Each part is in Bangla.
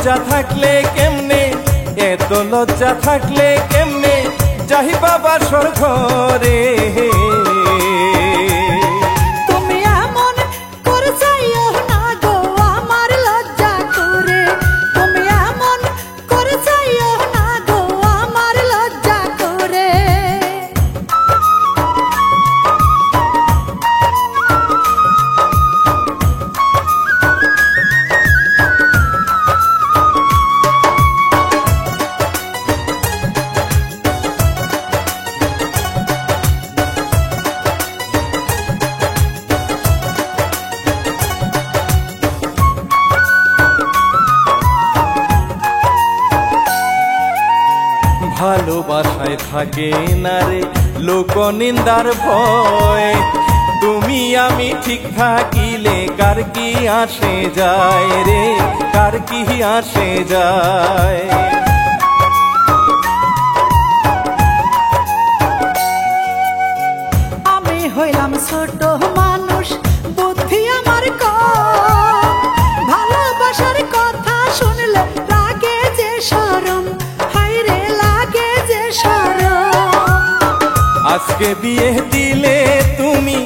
লজ্জা থাকলে কেমনে, এত লজ্জা থাকলে কেমনে যাই বাবা ঘরে। তুমি এমন করে চাইও না গো আমার লজ্জা করে, তুমি এমন করে চাইও না গো আমার লজ্জা করে। ভালোবাসায় থাকে না রে লোক নিন্দার ভয়, তুমি আমি ঠিক থাকিলে কার কি আসে যায় রে, কার কি আসে যায়। আমি হইলাম ছোট মানুষ, বুদ্ধি আমার কম, ভালোবাসার কথা শুনলে লাগে যে শরম, হায়রে লাগে যে শরম। আজকে বিয়ে দিলে তুমি,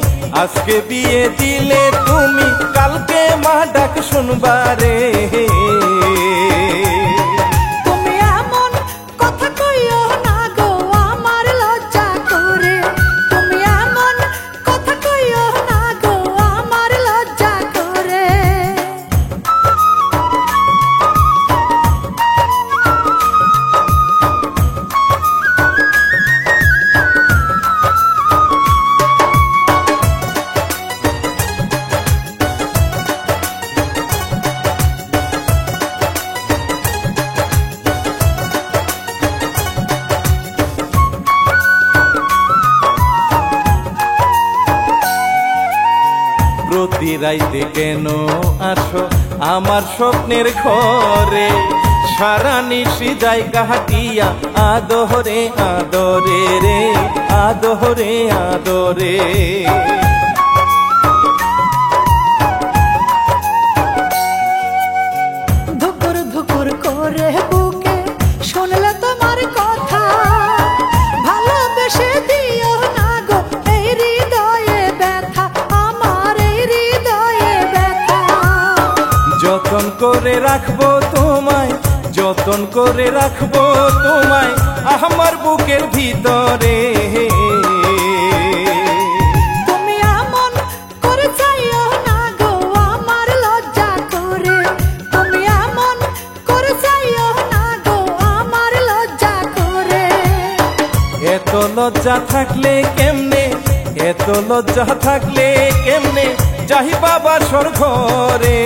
আজকে বিয়ে দিলে তুমি, কালকে মা ডাক শুনবারে। তুমি এমন কথা কইও না গো আমার লজ্জা করে, তুমি এমন কথা কইও না গো আমার লজ্জা করে। প্রতি রাইতে কেন আসো আমার স্বপ্নের ঘরে, সারা নিশি জায়গা হাটিয়া আদরে আদরে রে, আদরে আদরে। ধুকুর ধুকুর করে বুকে শুনলে তোমার কথা, ভালোবেসে দিও না গো এই হৃদয়ে ব্যথা, আমার এই হৃদয়ে ব্যথা। যতন করে রাখবো তোমায়, যতন করে রাখবো তোমায় আমার বুকের ভিতরে। তুমি এমন করে চাইও না গো আমার লজ্জা করে, তুমি এমন করে চাইও না গো আমার লজ্জা করে। এত লজ্জা থাকলে কেমনে, এত লজ্জা থাকলে কেমনে যাই বাবা ঘরে।